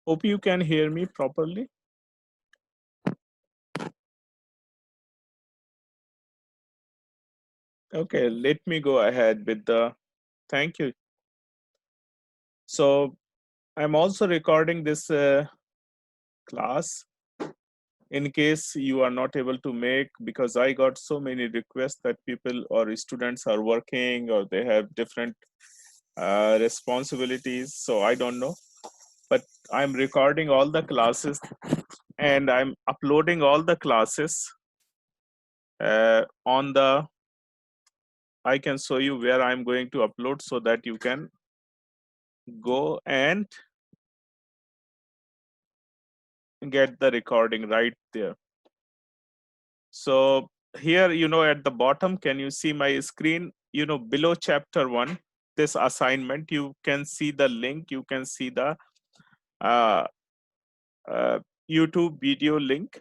Hope you can hear me properly. Okay, let me go ahead with the, thank you. So I'm also recording this class in case you are not able to make, because I got so many requests that people or students are working or they have different responsibilities. So I don't know, but I'm recording all the classes and I'm uploading all the classes on the, I can show you where I'm going to upload so that you can go and get the recording right there. So here, at the bottom, can you see my screen? Below chapter 1, this assignment, you can see the link, you can see the uh, uh, YouTube video link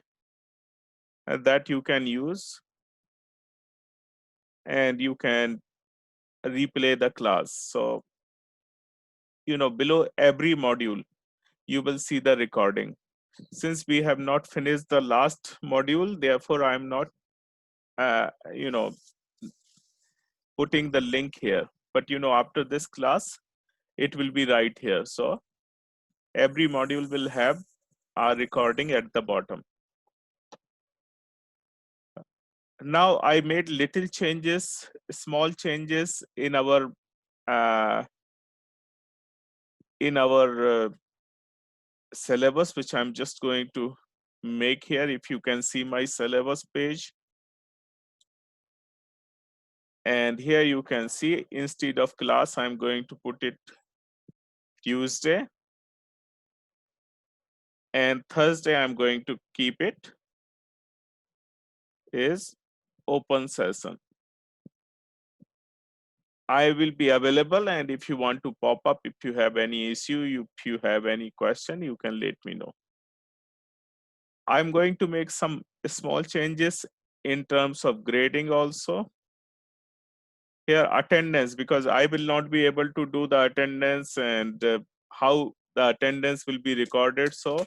that you can use, and you can replay the class. So, below every module, you will see the recording. Since we have not finished the last module, therefore I'm not, putting the link here. But after this class, it will be right here. So every module will have a recording at the bottom. Now I made little changes, small changes in our uh, syllabus, which I'm just going to make here. If you can see my syllabus page, and here you can see, instead of class, I'm going to put it Tuesday, and Thursday I'm going to keep it is open session. I will be available, and if you want to pop up, if you have any issue, if you have any question, you can let me know. I'm going to make some small changes in terms of grading also. Here, attendance, because I will not be able to do the attendance and how the attendance will be recorded. So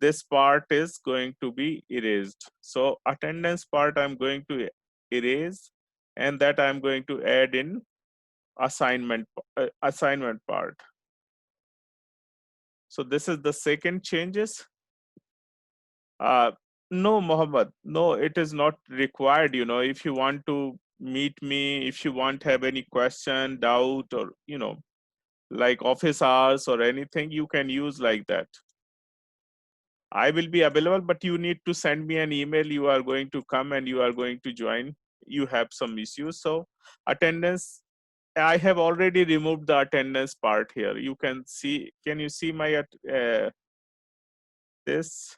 this part is going to be erased. So attendance part I'm going to erase, and that I'm going to add in assignment part. So this is the second changes. No, Mohammed, no, it is not required. If you want to meet me, if you want to have any question, doubt, or like office hours or anything, you can use like that. I will be available, but you need to send me an email. You are going to come and you are going to join. You have some issues. So attendance, I have already removed the attendance part here. You can see, can you see my this?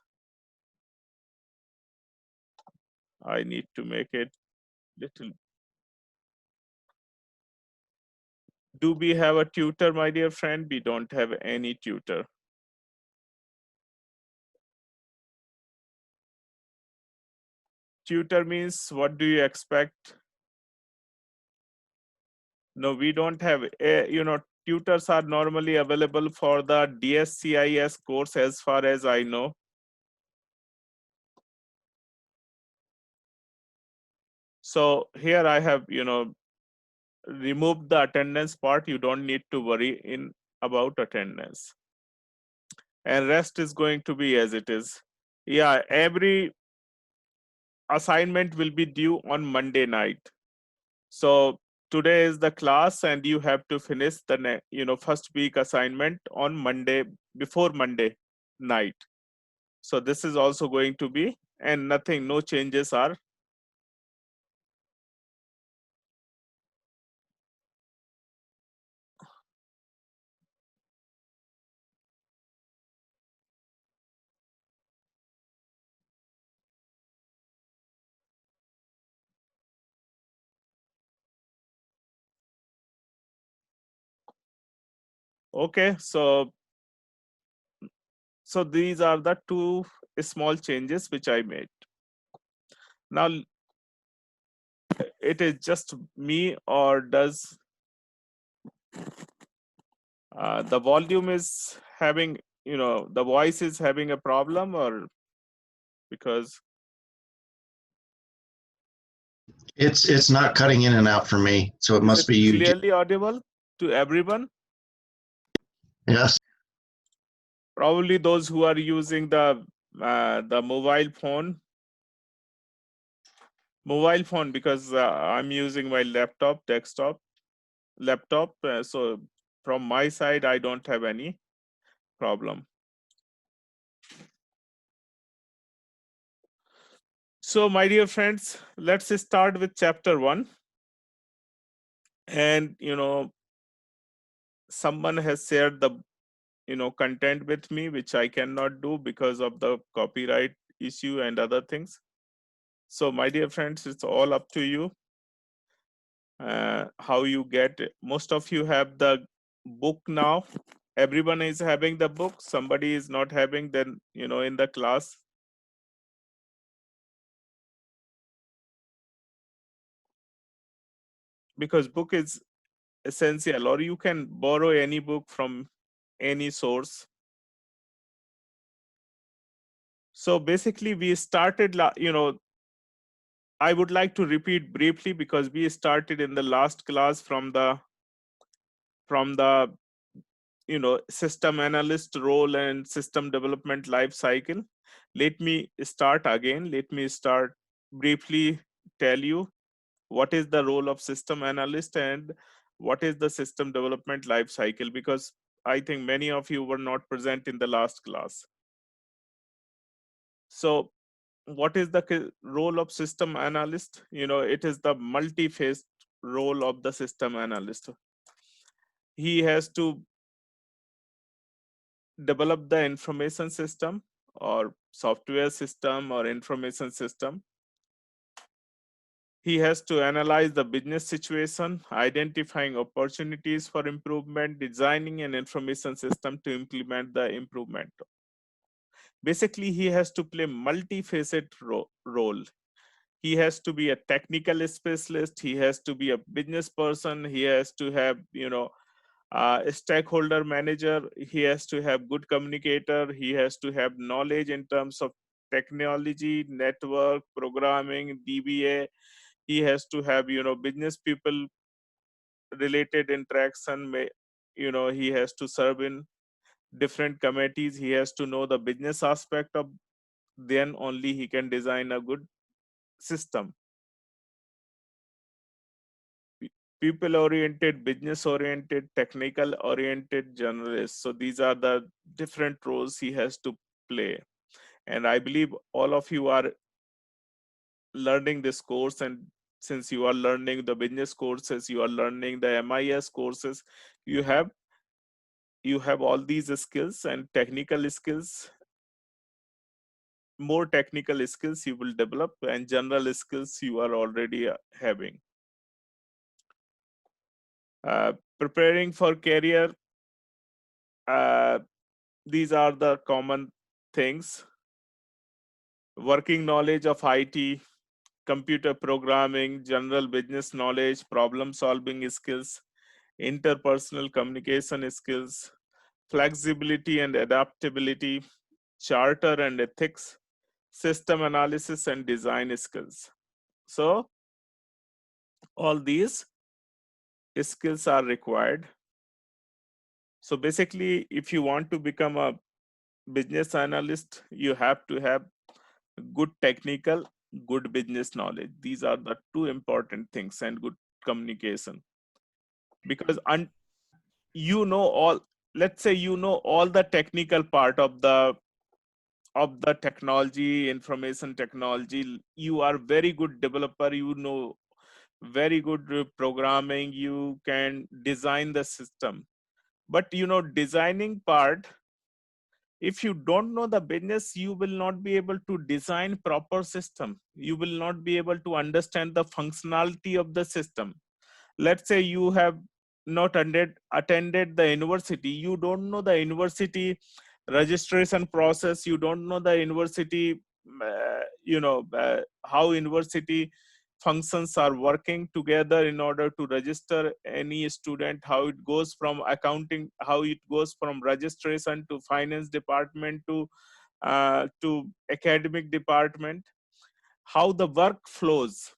I need to make it little. Do we have a tutor, my dear friend? We don't have any tutor. Tutor means, what do you expect? No, we don't have, tutors are normally available for the DSCIS course, as far as I know. So here I have, removed the attendance part. You don't need to worry about attendance. And rest is going to be as it is. Yeah, every assignment will be due on Monday night. So today is the class, and you have to finish the first week assignment on Monday, before Monday night. So this is also going to be, and nothing, no changes are. Okay, so these are the two small changes which I made. Now it is just me, or does the volume is having the voice is having a problem, or because It's not cutting in and out for me, so it is must it be you. clearly audible to everyone? Yes. Probably those who are using the mobile phone, because I'm using my laptop, so from my side I don't have any problem. So my dear friends, let's start with chapter 1. And someone has shared the content with me, which I cannot do because of the copyright issue and other things. So my dear friends, it's all up to you how you get it. Most of you have the book now. Everyone is having the book. Somebody is not having, then in the class. Because book is essential, or you can borrow any book from any source. So basically we started I would like to repeat briefly, because we started in the last class from the system analyst role and system development life cycle. Let me start again. Let me start briefly tell you what is the role of system analyst and what is the system development life cycle, because I think many of you were not present in the last class. So what is the role of system analyst? It is the multi-phased role of the system analyst. He has to develop the information system or software system or information system. He has to analyze the business situation, identifying opportunities for improvement, designing an information system to implement the improvement. Basically, he has to play multifaceted role. He has to be a technical specialist. He has to be a business person. He has to have, a stakeholder manager. He has to have good communicator. He has to have knowledge in terms of technology, network, programming, DBA. He has to have, business people related interaction. He has to serve in different committees. He has to know the business aspect of, then only he can design a good system. People oriented, business oriented, technical oriented, generalist. So these are the different roles he has to play. And I believe all of you are learning this course, and since you are learning the business courses, you are learning the MIS courses, you have all these skills and technical skills. More technical skills you will develop, and general skills you are already having. Preparing for career, these are the common things: working knowledge of IT, computer programming, general business knowledge, problem solving skills, interpersonal communication skills, flexibility and adaptability, charter and ethics, system analysis and design skills. So all these skills are required. So basically, if you want to become a business analyst, you have to have good technical, good business knowledge. These are the two important things, and good communication. Because let's say all the technical part of the technology, information technology. You are very good developer. Very good programming. You can design the system. But designing part, if you don't know the business, you will not be able to design proper system. You will not be able to understand the functionality of the system. Let's say you have not attended the university. You don't know the university registration process. You don't know the university how university functions are working together in order to register any student, how it goes from accounting, how it goes from registration to finance department to academic department, how the work flows.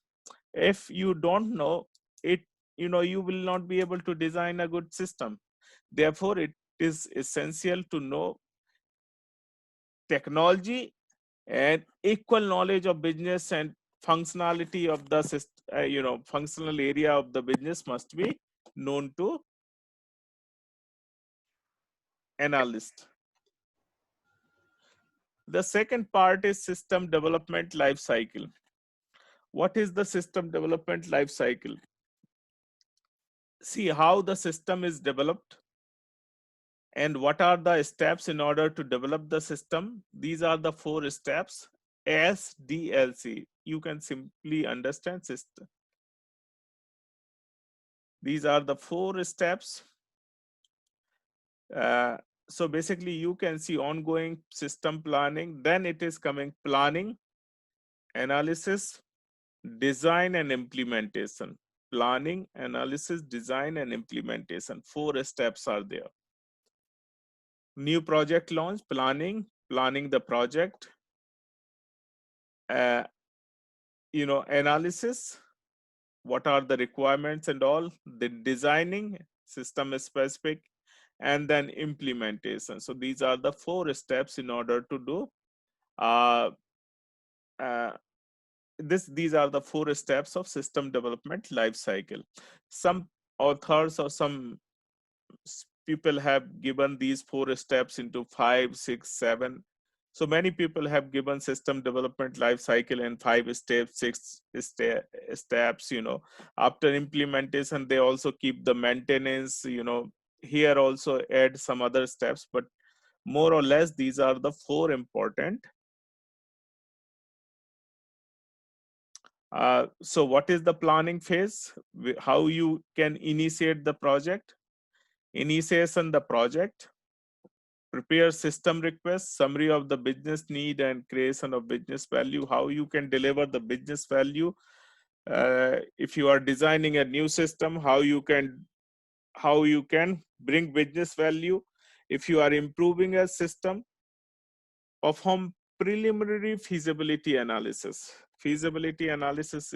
If you don't know it, you will not be able to design a good system. Therefore, it is essential to know technology and equal knowledge of business and functionality of the system. Functional area of the business must be known to analyst. The second part is system development life cycle. What is the system development life cycle? See how the system is developed and what are the steps in order to develop the system. These are the 4 steps. SDLC, you can simply understand system. These are the 4 steps. So basically you can see ongoing system planning, then it is coming planning, analysis, design and implementation. Planning, analysis, design and implementation. 4 steps are there. New project launch, planning the project, analysis, what are the requirements and all, the designing, system specific, and then implementation. So these are the 4 steps in order to do uh, uh, these are the 4 steps of system development life cycle. Some authors or some people have given these 4 steps into 5, 6, 7. So many people have given system development life cycle in 5 steps, 6 steps. After implementation, they also keep the maintenance. Here also add some other steps, but more or less these are the 4 important. So what is the planning phase? How you can initiate the project? Initiation the project, prepare system request, summary of the business need and creation of business value, how you can deliver the business value. If you are designing a new system, how you can bring business value. If you are improving a system, perform preliminary feasibility analysis. Feasibility analysis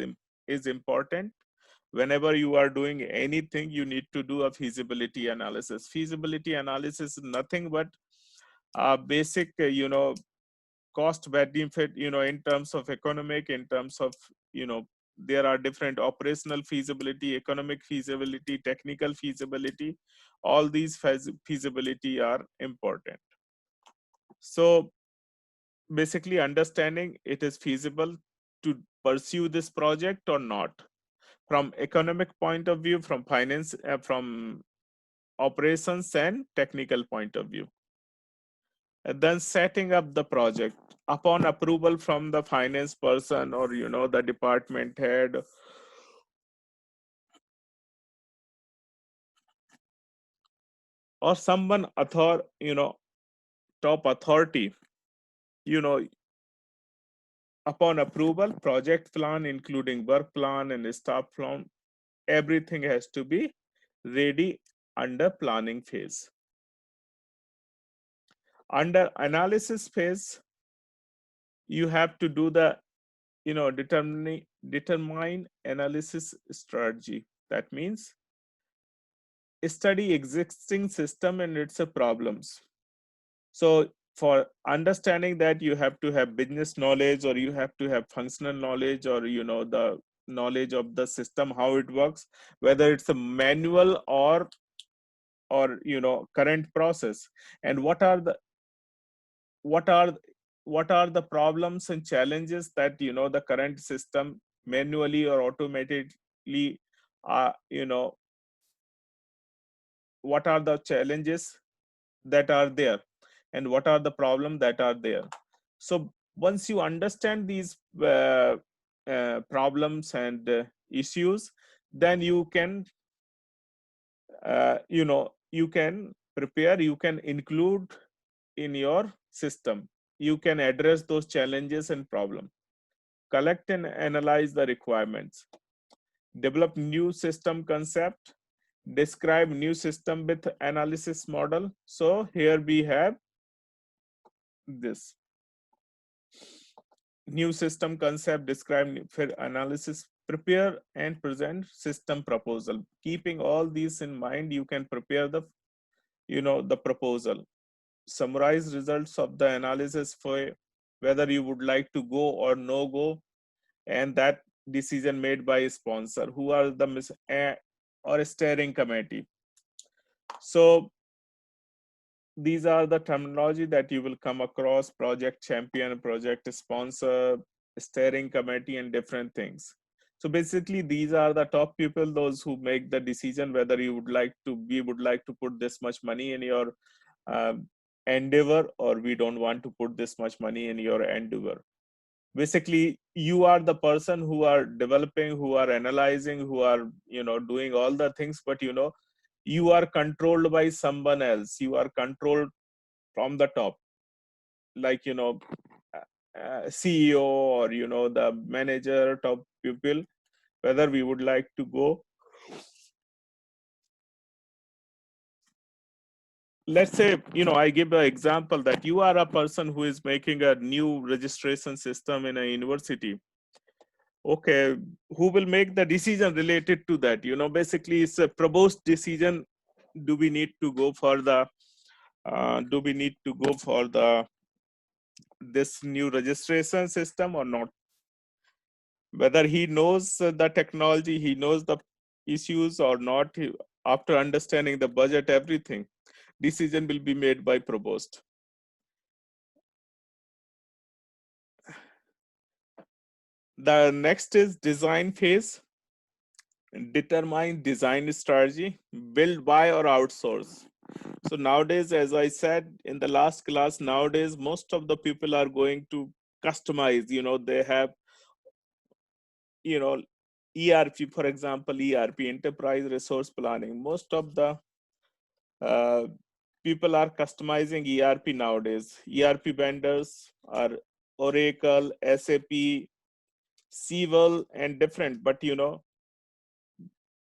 is important. Whenever you are doing anything, you need to do a feasibility analysis. Feasibility analysis is nothing but basic, cost benefit, in terms of economic, in terms of, there are different operational feasibility, economic feasibility, technical feasibility. All these feasibility are important. So basically understanding it is feasible to pursue this project or not, from economic point of view, from finance, from operations and technical point of view. And then setting up the project upon approval from the finance person or the department head or someone top authority. Upon approval, project plan including work plan and staff plan, everything has to be ready under planning phase. Under analysis phase, you have to do the determine analysis strategy. That means study existing system and its problems. So for understanding that, you have to have business knowledge, or you have to have functional knowledge, or the knowledge of the system, how it works, whether it's a manual or current process, and what are the problems and challenges that the current system manually or automatically what are the challenges that are there and what are the problems that are there. So once you understand these problems and issues, then you can you can prepare, you can include in your system, you can address those challenges and problem. collect and analyze the requirements, develop new system concept, describe new system with analysis model. So here we have this new system concept, describe for analysis, prepare and present system proposal. Keeping all these in mind, you can prepare the the proposal, summarize results of the analysis for whether you would like to go or no go, and that decision made by a sponsor who are the or a steering committee. So these are the terminology that you will come across: project champion, project sponsor, steering committee, and different things. So basically these are the top people, those who make the decision whether you would like to, we would like to put this much money in your endeavor, or we don't want to put this much money in your endeavor. Basically you are the person who are developing, who are analyzing, who are doing all the things, but you are controlled by someone else. You are controlled from the top, like CEO, or the manager, top people, whether we would like to go. Let's say I give an example that you are a person who is making a new registration system in a university. Okay, who will make the decision related to that? Basically it's a proposed decision. Do we need to go for the this new registration system or not? Whether he knows the technology, he knows the issues or not, after understanding the budget, everything, decision will be made by proposed. The next is design phase. Determine design strategy, build, buy, or outsource. So nowadays, as I said in the last class, nowadays most of the people are going to customize. They have ERP, for example, ERP, enterprise resource planning. Most of the uh, people are customizing ERP nowadays. ERP vendors are Oracle, SAP, Civil, and different. But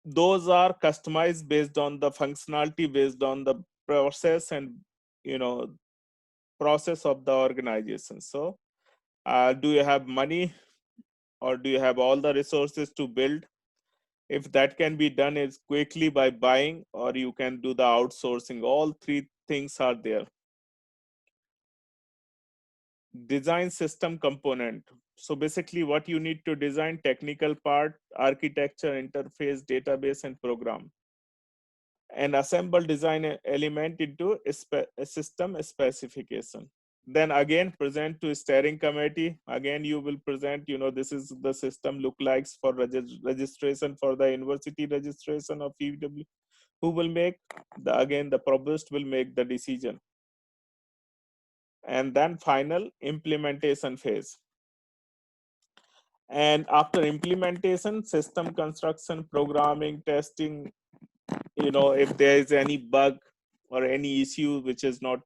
those are customized based on the functionality, based on the process and you know process of the organization. So, do you have money, or do you have all the resources to build? If that can be done is quickly by buying, or you can do the outsourcing. All three things are there. Design system component. So basically what you need to design: technical part, architecture, interface, database, and program, and assemble design element into a system specification. Then again present to steering committee. Again you will present, this is the system look likes for registration, for the university registration of FEW. Who will make again the provost will make the decision. And then final implementation phase. And after implementation, system construction, programming, testing, if there is any bug or any issue which is not,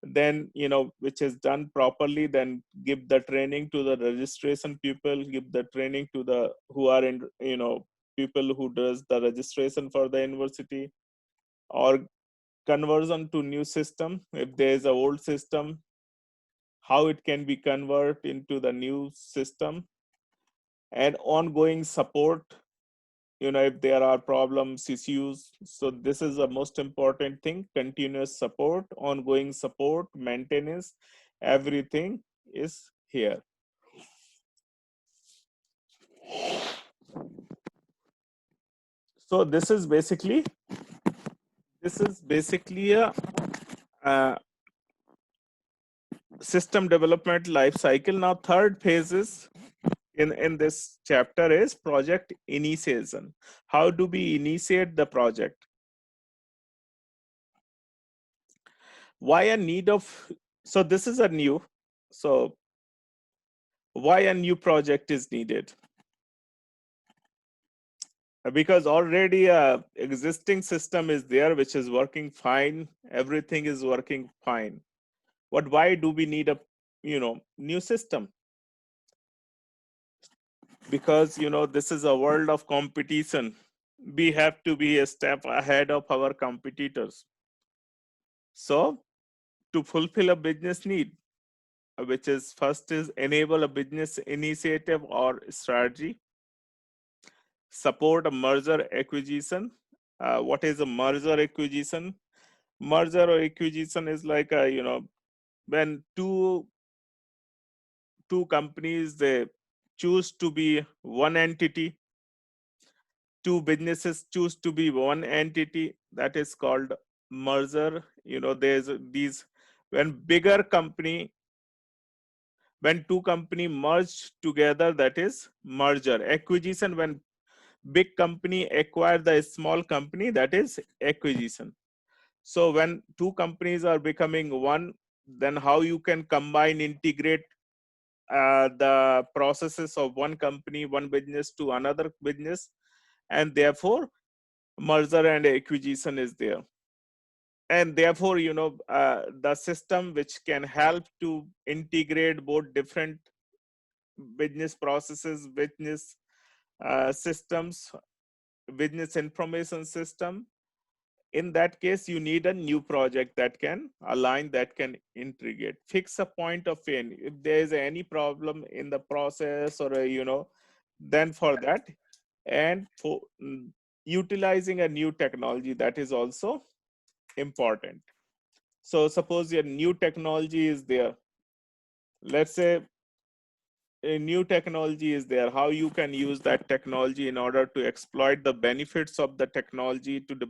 then which is done properly, then give the training to the registration people, give the training to the who are in people who does the registration for the university, or conversion to new system. If there is a old system, how it can be converted into the new system, and ongoing support, if there are problems, issues. So this is the most important thing: continuous support, ongoing support, maintenance, everything is here. So this is basically a system development life cycle. Now third phase is in this chapter is project initiation. How do we initiate the project? Why a need of, so this is a new, so why a new project is needed? Because already a existing system is there which is working fine, everything is working fine. But why do we need a new system? because this is a world of competition. We have to be a step ahead of our competitors. So to fulfill a business need, which is first is enable a business initiative or strategy, support a merger acquisition. What is a merger acquisition? Merger or acquisition is like when two companies, they choose to be one entity, two businesses choose to be one entity, that is called merger. There's these, when bigger company, when two company merge together, that is merger. Acquisition, when big company acquire the small company, that is acquisition. So when two companies are becoming one, then how you can combine, integrate the processes of one company, one business to another business, and therefore merger and acquisition is there. And therefore the system which can help to integrate both different business processes, business systems, business information system, in that case you need a new project that can align, that can integrate, fix a point of pain if there is any problem in the process, or then for that, and for utilizing a new technology, that is also important. So suppose your new technology is there, let's say a new technology is there, how you can use that technology in order to exploit the benefits of the technology to the,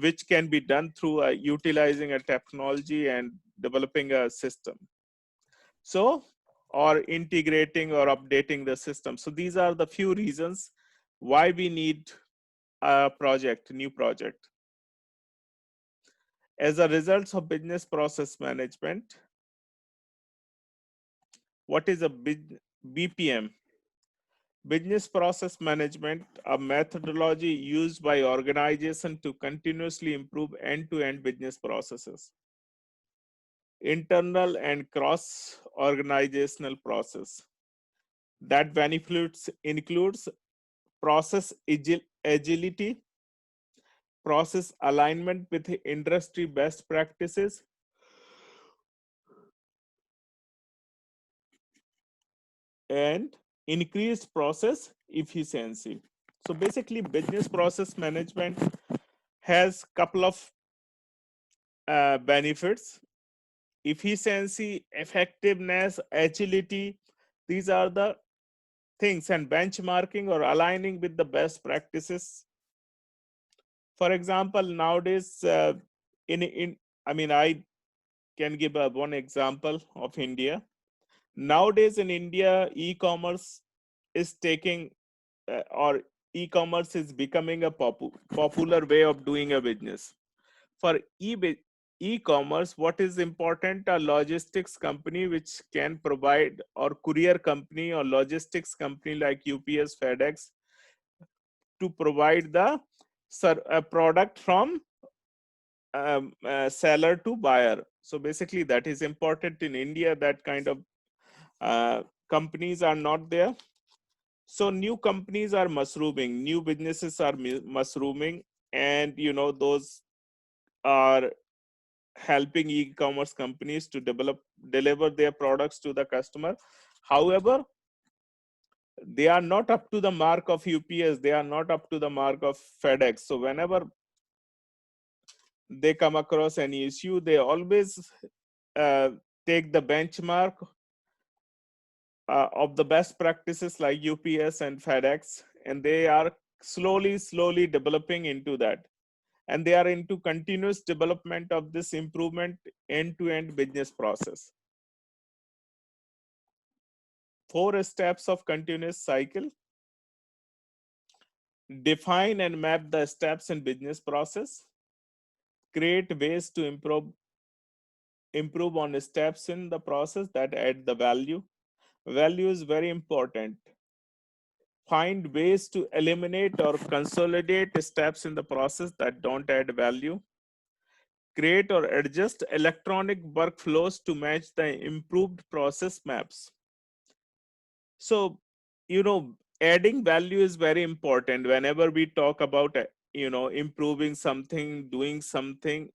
which can be done through utilizing a technology and developing a system, so or integrating or updating the system. So these are the few reasons why we need a project, new project. As a result of business process management, what is a BPM? Business process management, a methodology used by organization to continuously improve end-to-end business processes, internal and cross organizational process. That benefits includes process agility, process alignment with industry best practices, and increased process efficiency. So basically business process management has couple of benefits: efficiency, effectiveness, agility. These are the things, and benchmarking or aligning with the best practices. For example, nowadays in I mean, I can give one example of India. Nowadays in India, e-commerce is taking or e-commerce is becoming a popular way of doing a business. For e-commerce, what is important? A logistics company which can provide, or courier company or logistics company like UPS, FedEx, to provide the product from seller to buyer. So basically that is important. In India, that kind of companies are not there. So new companies are mushrooming, new businesses are mushrooming, and those are helping e-commerce companies to deliver their products to the customer. However, they are not up to the mark of UPS, they are not up to the mark of FedEx. So whenever they come across any issue, they always uh, take the benchmark of the best practices like UPS and FedEx, and they are slowly developing into that, and they are into continuous development of this improvement end-to-end business process. 4 steps of continuous cycle: define and map the steps in business process, create ways to improve on steps in the process that add the value. Value is very important. Find ways to eliminate or consolidate steps in the process that don't add value. Create or adjust electronic workflows to match the improved process maps. So adding value is very important whenever we talk about improving something, doing something,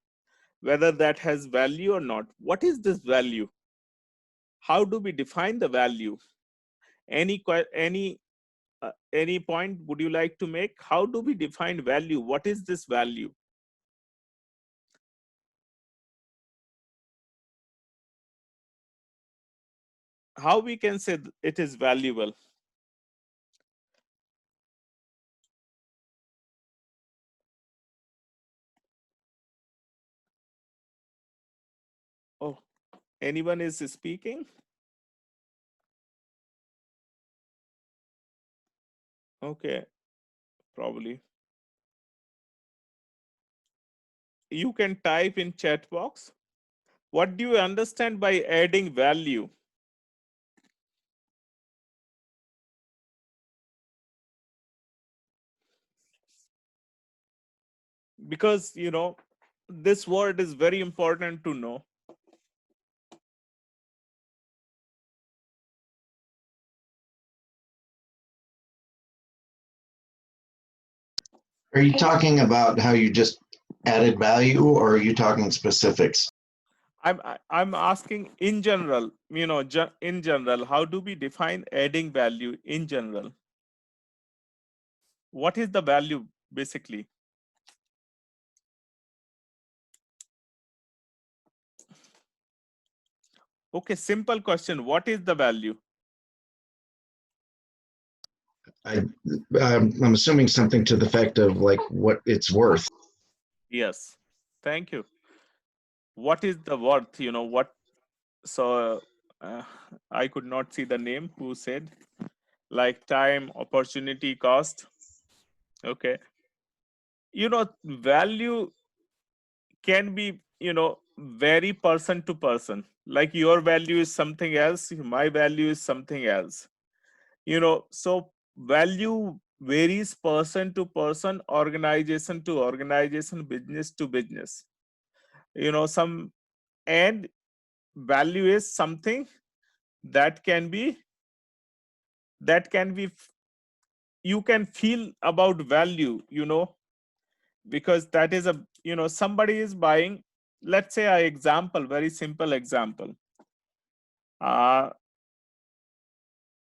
whether that has value or not. What is this value? How do we define the value? Any point would you like to make? How do we define value? What is this value? How we can say it is valuable? Oh, anyone is speaking? Okay, probably. You can type in chat box. What do you understand by adding value? Because this word is very important to know. Are you talking about how you just added value, or are you talking specifics? I'm asking in general, in general, how do we define adding value in general? What is the value basically? Okay, simple question. What is the value? I'm assuming something to the effect of like what it's worth. Yes, thank you. What is the worth? What? So uh, I could not see the name who said, like time, opportunity, cost. Okay, value can be vary person to person. Like your value is something else, my value is something else. So value varies person to person, organization to organization, business to business. Some, and value is something that can be you can feel about value, because that is a somebody is buying. Let's say a example, very simple example. uh,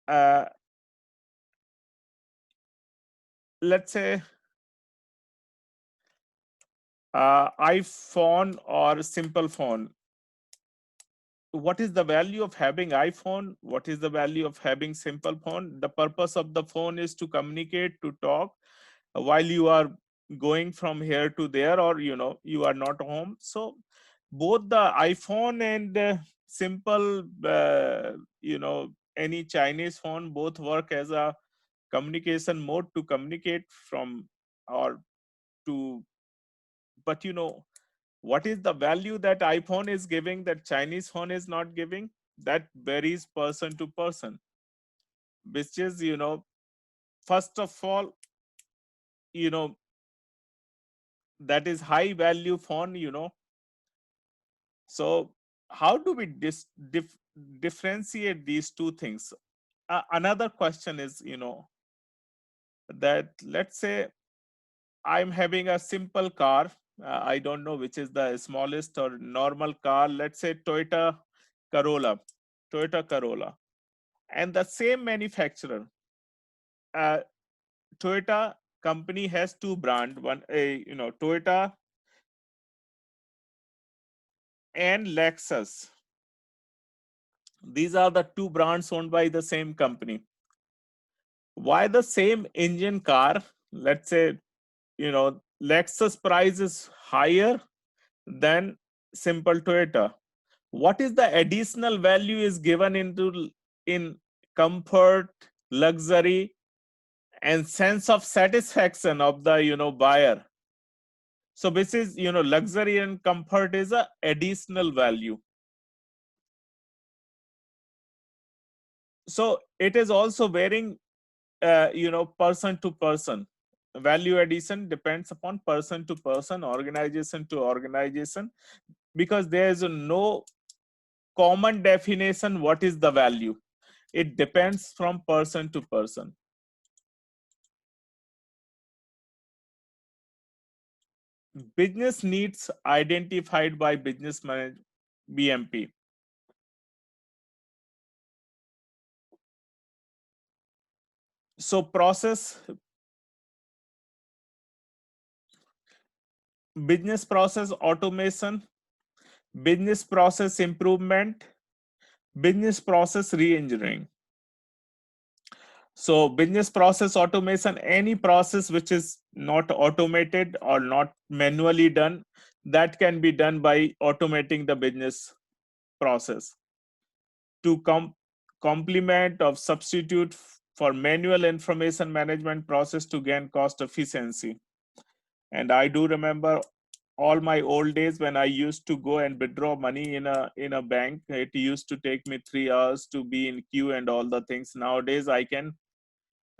uh let's say iPhone or simple phone. What is the value of having iPhone? What is the value of having simple phone? The purpose of the phone is to communicate, to talk while you are going from here to there, or you are not home. So both the iPhone and simple any Chinese phone, both work as a communication mode to communicate from or to. But what is the value that iPhone is giving that Chinese phone is not giving? That varies person to person, which is first of all, you know that is high value phone. So how do we differentiate these two things? Another question is, that let's say I'm having a simple car. I don't know which is the smallest or normal car. Let's say Corolla, Toyota Corolla, and the same manufacturer. Uh, Toyota company has two brand, one Toyota and Lexus. These are the two brands owned by the same company. Why the same engine car? Let's say Lexus price is higher than simple Toyota. What is the additional value is given in comfort, luxury, and sense of satisfaction of the buyer? So this is luxury and comfort is a additional value. So it is also varying person to person. Value addition depends upon person to person, organization to organization, because there is no common definition what is the value. It depends from person to person. Business needs identified by business manager, BMP. So business process automation, business process improvement, business process re-engineering. So business process automation, any process which is not automated or not manually done, that can be done by automating the business process to complement or substitute for manual information management process to gain cost efficiency. And I do remember all my old days when I used to go and withdraw money in a bank. It used to take me 3 hours to be in queue and all the things. Nowadays I can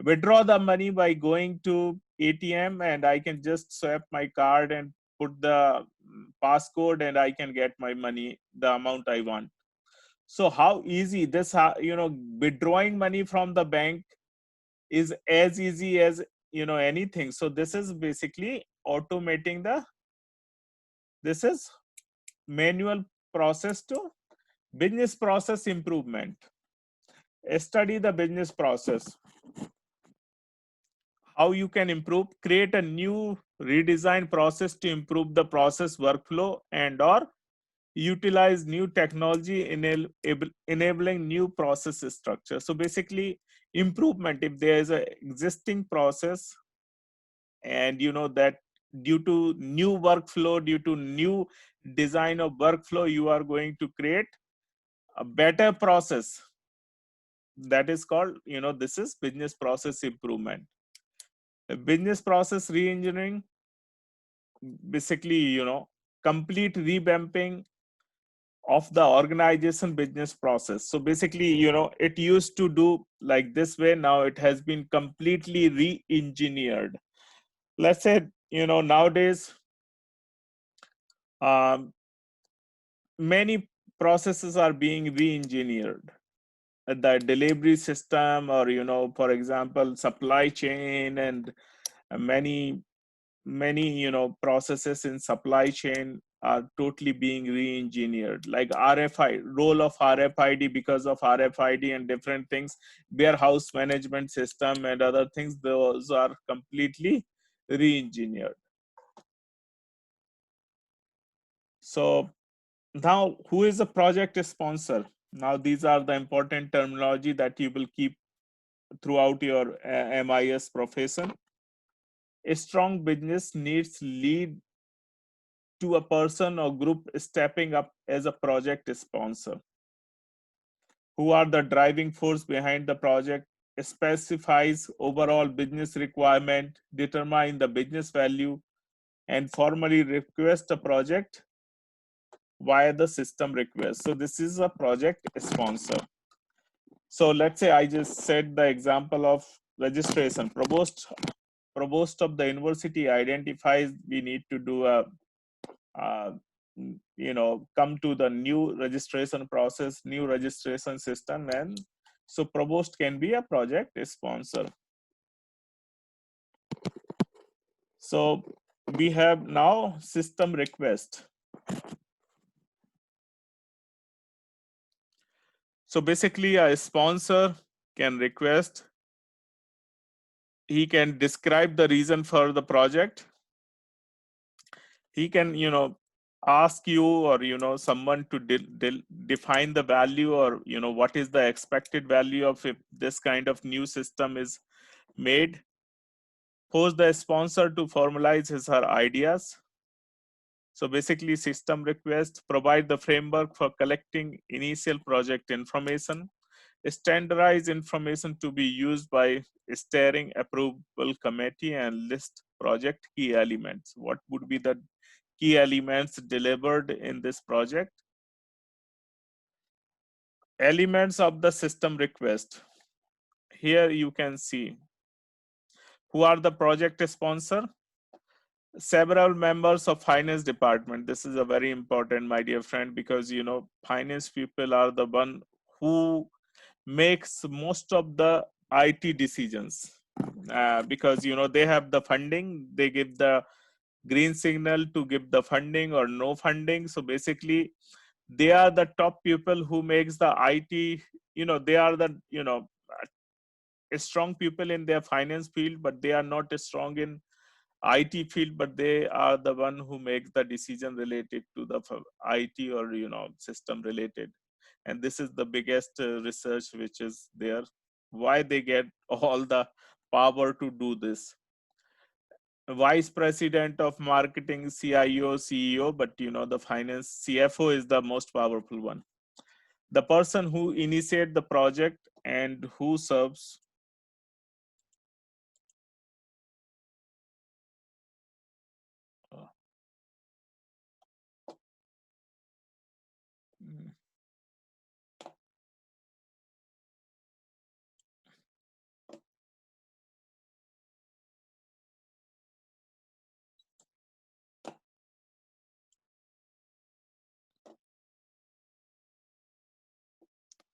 withdraw the money by going to ATM, and I can just swipe my card and put the passcode, and I can get my money, the amount I want. So how easy this, withdrawing money from the bank is as easy as, anything. So this is basically automating this is manual process to business process improvement. Study the business process, how you can improve, create a new redesign process to improve the process workflow, and or utilize new technology enabling new process structure. So basically improvement, if there is a existing process and that due to new workflow, due to new design of workflow, you are going to create a better process, that is called, this is business process improvement. Business process re-engineering, basically, complete revamping of the organization business process. So basically, it used to do like this way, now it has been completely re-engineered. Let's say, nowadays um, many processes are being re-engineered. The delivery system, or for example supply chain, and many processes in supply chain are totally being re-engineered, like RFID, role of RFID, because of RFID and different things, warehouse management system and other things, those are completely re-engineered. So now, who is a project sponsor? Now these are the important terminology that you will keep throughout your MIS profession. A strong business needs lead to a person or group stepping up as a project sponsor. Who are the driving force behind the project, specifies overall business requirement, determine the business value, and formally request a project via the system request. So this is a project sponsor. So let's say I just said the example of registration. Provost of the university identifies we need to do a come to the new registration process, new registration system, and so provost can be a project sponsor. So we have now system request. So basically a sponsor can request, he can describe the reason for the project, he can ask you or someone to define the value, or what is the expected value of if this kind of new system is made, force the sponsor to formalize his or her ideas. So basically system request provide the framework for collecting initial project information, standardize information to be used by steering approval committee, and list project key elements. What would be the key elements delivered in this project? Elements of the system request. Here you can see who are the project sponsor. Several members of finance department. This is a very important, my dear friend, because finance people are the one who makes most of the IT decisions, because they have the funding, they give the green signal to give the funding or no funding. So basically they are the top people who makes the IT, they are the strong people in their finance field, but they are not strong in IT field, but they are the one who makes the decision related to the IT or system related. And this is the biggest research which is there, why they get all the power to do this. Vice president of marketing, CIO, CEO, but the finance CFO is the most powerful one. The person who initiate the project and who serves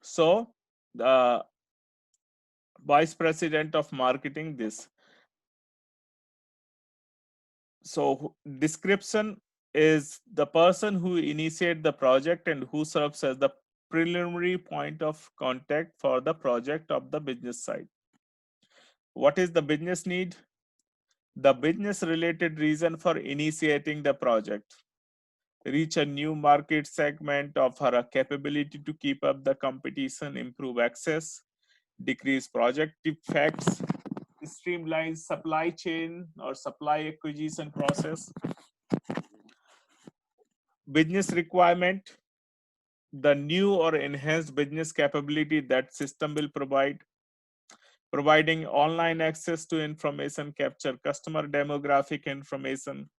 so the vice president of marketing this. So description is the person who initiate the project and who serves as the preliminary point of contact for the project of the business side. What is the business need? The business related reason for initiating the project. Reach a new market segment, offer a capability to keep up the competition, improve access, decrease project defects, streamline supply chain or supply acquisition process. Business requirement, the new or enhanced business capability that system will provide. Providing online access to information, capture customer demographic information,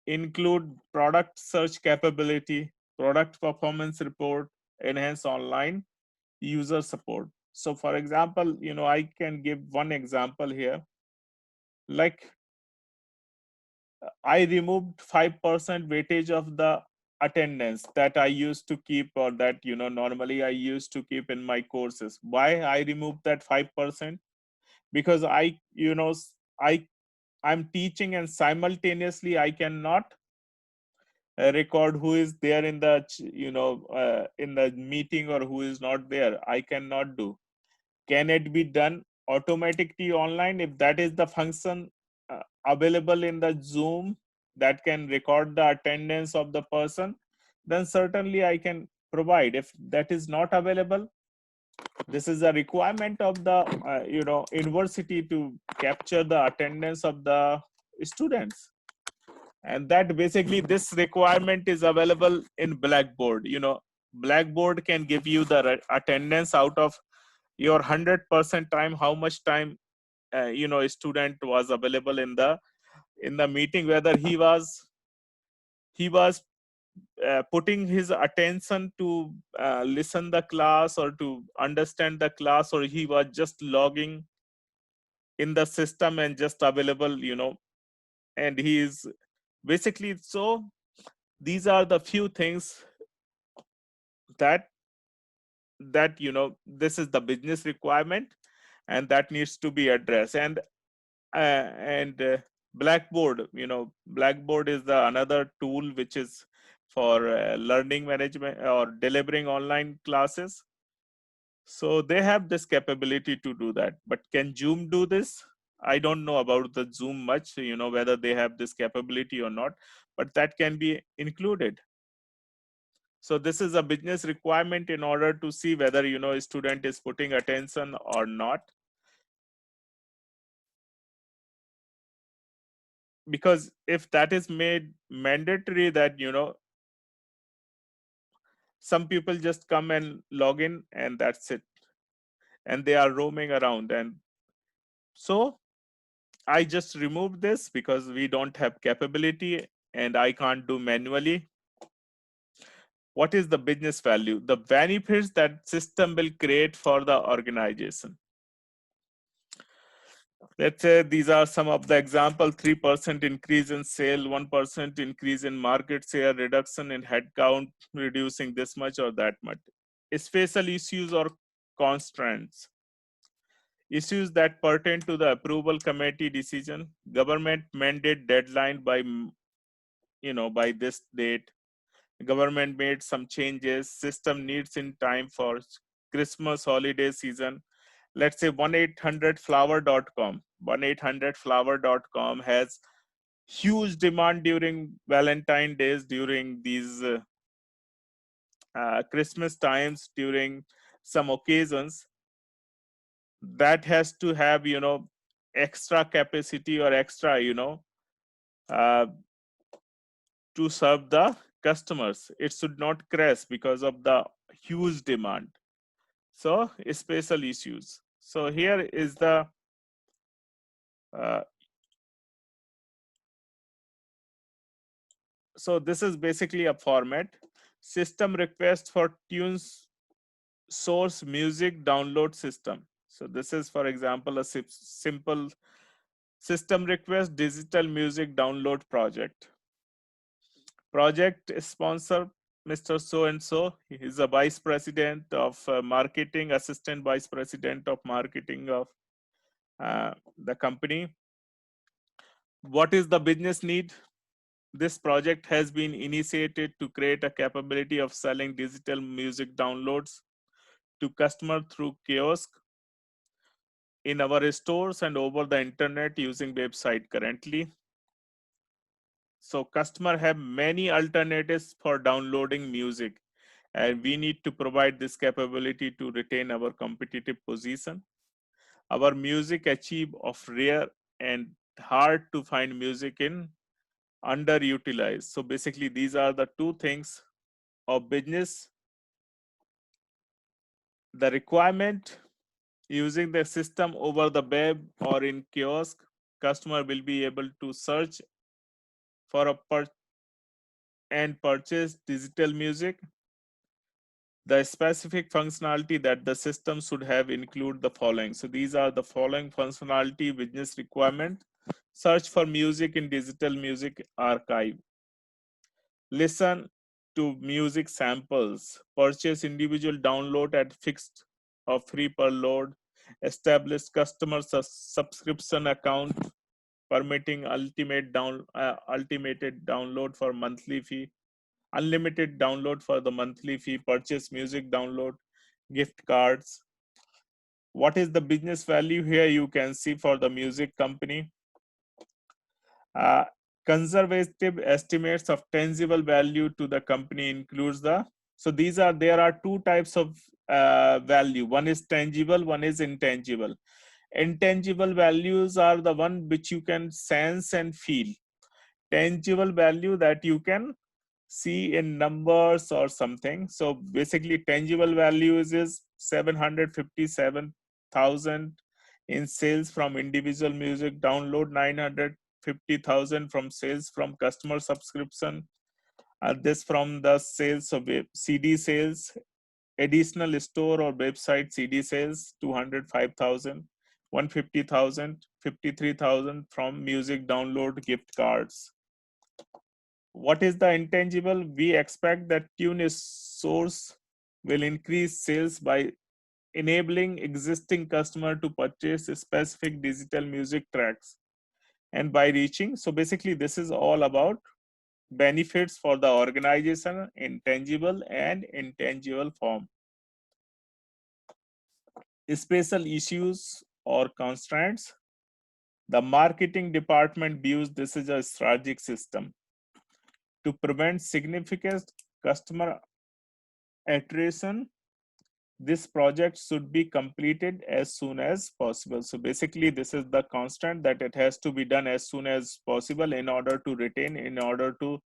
include product search capability, product performance report, enhance online user support. So for example, I can give one example here. Like I removed 5% weightage of the attendance that I used to keep, or that normally I used to keep in my courses. Why I removed that 5%? Because I'm teaching and simultaneously I cannot record who is there in the in the meeting or who is not there. I cannot do. Can it be done automatically online? If that is the function available in the Zoom that can record the attendance of the person, then certainly I can provide. If that is not available, this is a requirement of the university to capture the attendance of the students. And that basically this requirement is available in Blackboard. Blackboard can give you the attendance out of your 100% time, how much time a student was available in the meeting, whether he was putting his attention to listen the class or to understand the class, or he was just logging in the system and just available, and he is basically. So these are the few things that this is the business requirement, and that needs to be addressed. And Blackboard is the another tool which is for learning management or delivering online classes. So they have this capability to do that. But can Zoom do this? I don't know about the Zoom much, whether they have this capability or not, but that can be included. So this is a business requirement in order to see whether a student is putting attention or not. Because if that is made mandatory, that some people just come and log in and that's it, and they are roaming around. And so I just removed this because we don't have capability and I can't do manually. What is the business value? The benefits that system will create for the organization. Let's say these are some of the example: 3% increase in sale, 1% increase in market share, reduction in headcount, reducing this much or that much. Spatial issues or constraints. Issues that pertain to the approval committee decision, government mandate deadline by by this date, government made some changes, system needs in time for Christmas holiday season. Let's say 1-800-flower.com. 1-800-flower.com has huge demand during Valentine days, during these Christmas times, during some occasions. That has to have extra capacity or extra uh, to serve the customers. It should not crash because of the huge demand. So special issues. So here is the so this is basically a format. System request for tunes source music download system. So this is, for example, a simple system request digital music download project. Project sponsor Mr. So and so. He is a vice president of marketing, assistant vice president of marketing of the company. What is the business need? This project has been initiated to create a capability of selling digital music downloads to customers through kiosk in our stores and over the internet using website currently. So customer have many alternatives for downloading music, and we need to provide this capability to retain our competitive position. Our music achieve of rare and hard to find music in underutilized. So basically these are the two things of business. The requirement, using the system over the web or in kiosk, customer will be able to search for and purchase digital music. The specific functionality that the system should have include the following. So these are the following functionality business requirement. Search for music in digital music archive. Listen to music samples. Purchase individual download at fixed or free per load. Establish customer subscription account permitting ultimated download for monthly fee. Unlimited download for the monthly fee. Purchase music download, gift cards. What is the business value here? You can see for the music company. Conservative estimates of tangible value to the company includes the, so there are two types of value. One is tangible, one is intangible. Intangible values are the one which you can sense and feel. Tangible value that you can see in numbers or something. So basically tangible values is 757,000 in sales from individual music download, 950,000 from sales from customer subscription, this from the sales of CD sales, additional store or website CD sales, 205,000, 150,000, 53,000 from music download gift cards. What is the intangible? We expect that tune is source will increase sales by enabling existing customer to purchase specific digital music tracks and by reaching. So basically this is all about benefits for the organization in tangible and intangible form. Special issues or constraints. The marketing department views this is a strategic system to prevent significant customer attrition. This project should be completed as soon as possible. So basically this is the constant that it has to be done as soon as possible in order to retain, in order to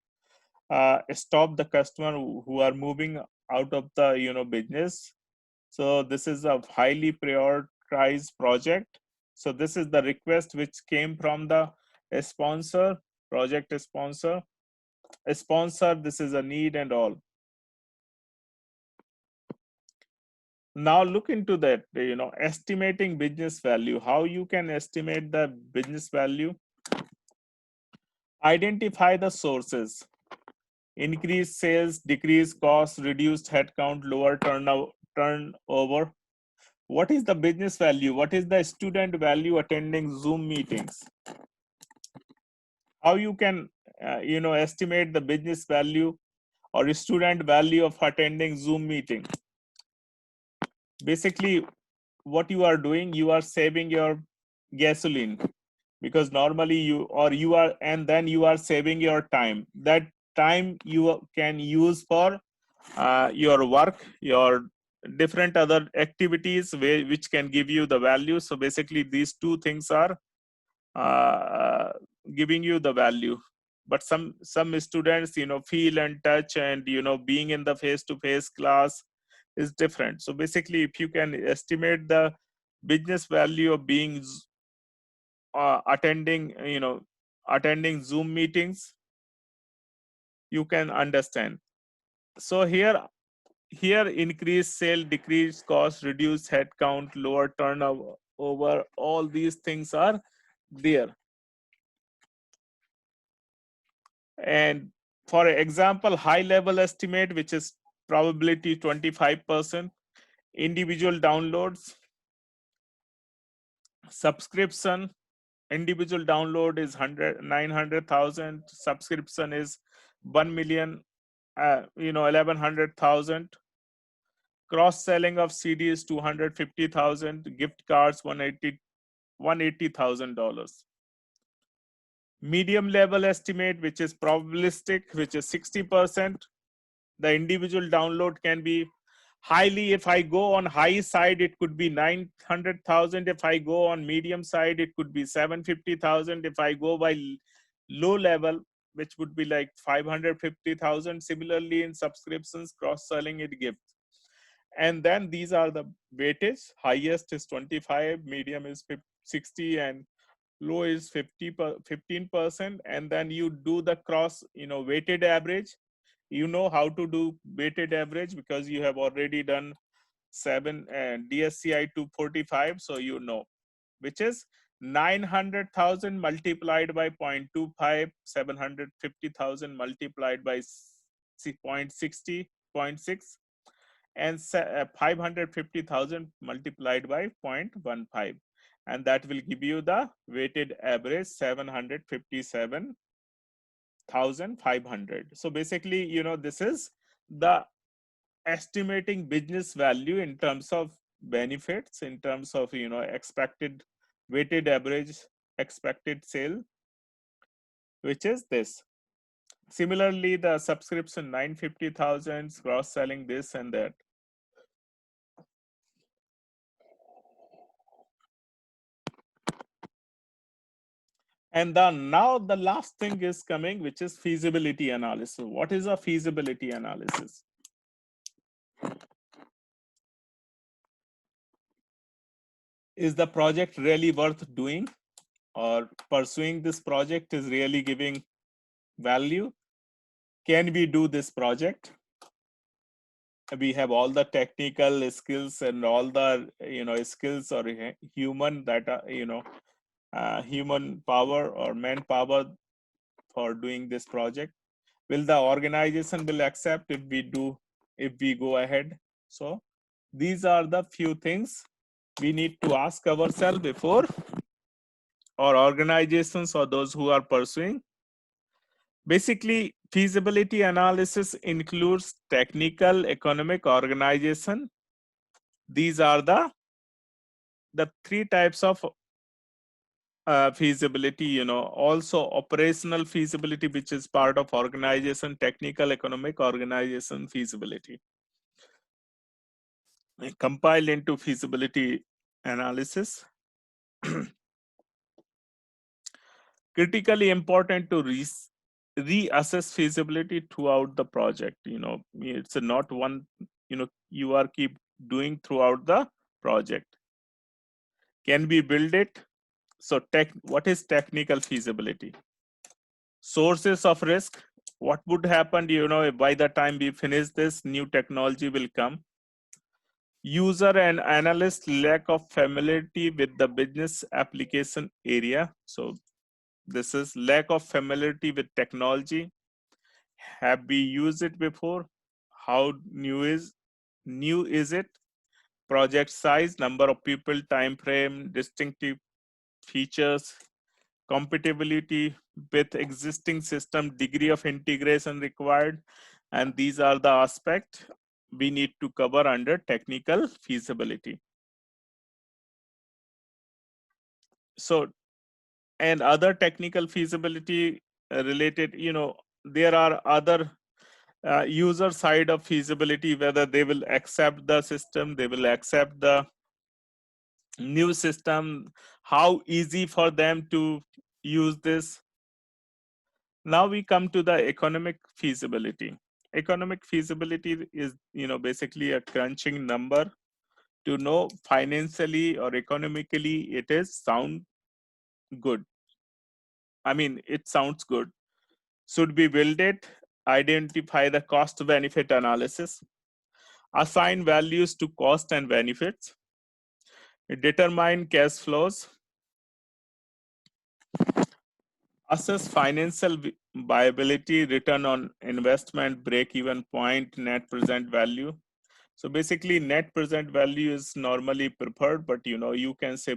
stop the customer who are moving out of the business. So this is a highly prioritized project. So this is the request which came from the sponsor, project sponsor. A sponsor, this is a need and all. Now look into that, estimating business value, how you can estimate the business value. Identify the sources. Increase sales, decrease costs, reduced headcount, lower turnover. What is the business value? What is the student value attending Zoom meetings? How you can estimate the business value or student value of attending Zoom meeting? Basically, what you are doing, you are saving your gasoline, because normally and then you are saving your time. That time you can use for your work, your different other activities which can give you the value. So basically these two things are giving you the value. But some students feel and touch, and being in the face to face class is different. So basically, if you can estimate the business value of being attending Zoom meetings, you can understand. So here increase sale, decrease cost, reduce headcount, lower turnover, over all these things are there. And for example, high level estimate, which is probability 25%, individual downloads, subscription, individual download is 900,000, subscription is 1 million, 1100,000, cross selling of CDs 250,000, gift cards $180,000. Medium level estimate, which is probabilistic, which is 60%. The individual download can be highly, if I go on high side, it could be 900,000. If I go on medium side, it could be 750,000. If I go by low level, which would be like 550,000. Similarly, in subscriptions, cross selling, it gives. And then these are the weightage. Highest is 25, medium is 60, and low is 15%. And then you do the cross, weighted average. You know how to do weighted average because you have already done 7 and DSCI 245. So you know, which is 900,000 multiplied by 0.25, 750,000 multiplied by 0.6, and 550,000 multiplied by 0.15, and that will give you the weighted average 757,500. So basically, this is the estimating business value in terms of benefits, in terms of expected weighted average expected sale, which is this. Similarly, the subscription 950,000, cross selling this and that. And then now the last thing is coming, which is feasibility analysis. What is a feasibility analysis? Is the project really worth doing, or pursuing this project is really giving value? Can we do this project? We have all the technical skills and all the skills or human data, human power or manpower for doing this project. Will the organization will accept if we go ahead? So these are the few things we need to ask ourselves before, or organizations or those who are pursuing. Basically, feasibility analysis includes technical, economic, organization. These are the three types of feasibility. Also operational feasibility, which is part of organization, technical, economic, organization feasibility, compiled into feasibility analysis. Critically important to reassess feasibility throughout the project. It's not one, you are keep doing throughout the project. Can we build it? So what is technical feasibility? Sources of risk. What would happen, by the time we finish this, new technology will come. User and analyst lack of familiarity with the business application area. So this is lack of familiarity with technology. Have we used it before? How new is it? project size, number of people, time frame, distinctive features, compatibility with existing system, degree of integration required, and these are the aspects we need to cover under technical feasibility. So, and other technical feasibility related, there are other user side of feasibility, whether they will accept the system, they will accept the new system, how easy for them to use this. Now we come to the economic feasibility. Economic feasibility is, basically a crunching number to know financially or economically it is sound good. I mean, it sounds good. Should we build it? Identify the cost benefit analysis, assign values to cost and benefits, determine cash flows, assess financial viability, return on investment, break even point, net present value. So basically net present value is normally preferred, but you can say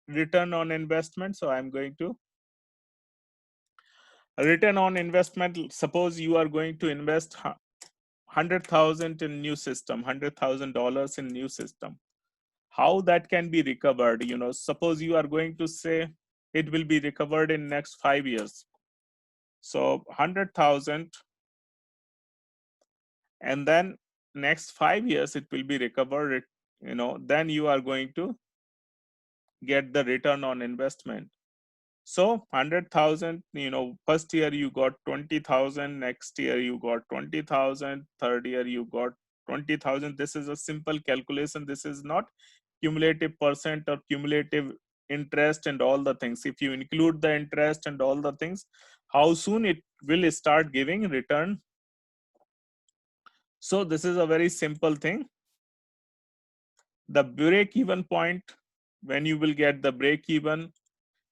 return on investment. So I'm going to return on investment. Suppose you are going to invest 100,000 in new system, $100,000 in new system. How that can be recovered? Suppose you are going to say it will be recovered in next 5 years. So 100,000, and then next 5 years it will be recovered. Then you are going to get the return on investment. So 100,000, first year you got 20,000, next year you got 20,000, third year you got 20,000. This is a simple calculation. This is not cumulative percent or cumulative interest and all the things. If you include the interest and all the things, how soon it will start giving return. So this is a very simple thing. The break even point, when you will get the break even,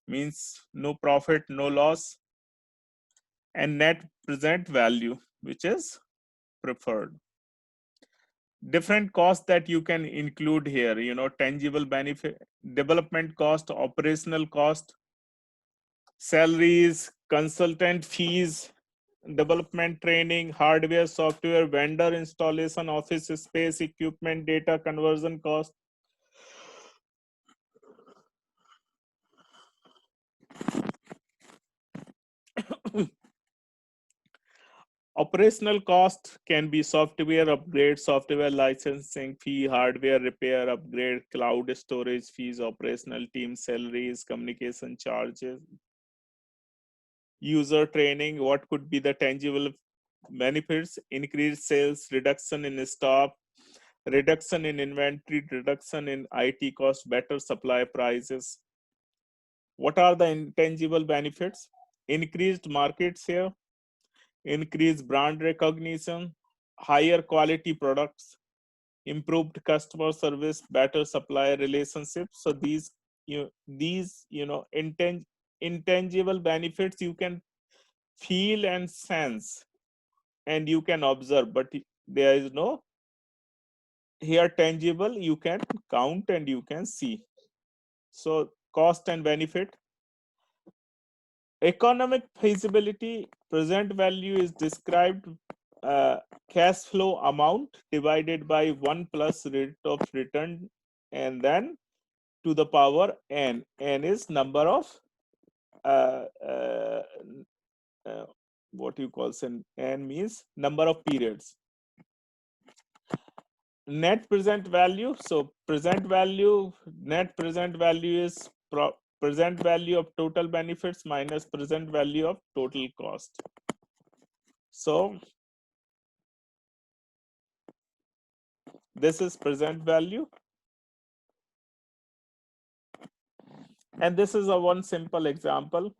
means no profit, no loss, and net present value, which is preferred. Different costs that you can include here, tangible benefit, development cost, operational cost, salaries, consultant fees, development training, hardware, software, vendor installation, office space, equipment, data conversion cost. Operational cost can be software upgrade, software licensing fee, hardware repair, upgrade, cloud storage fees, operational team salaries, communication charges, user training. What could be the tangible benefits? Increased sales, reduction in staff, reduction in inventory, reduction in IT cost, better supply prices. What are the intangible benefits? Increased market share, increased brand recognition, higher quality products, improved customer service, better supplier relationships. So these intangible benefits you can feel and sense and you can observe, but there is no here tangible you can count and you can see. So cost and benefit. Economic feasibility, present value is described cash flow amount divided by 1 plus rate of return, and then to the power n. N is number of uh, uh, what you call n means number of periods. Net present value. So net present value is present value of total benefits minus present value of total cost. So this is present value. And this is a one simple example.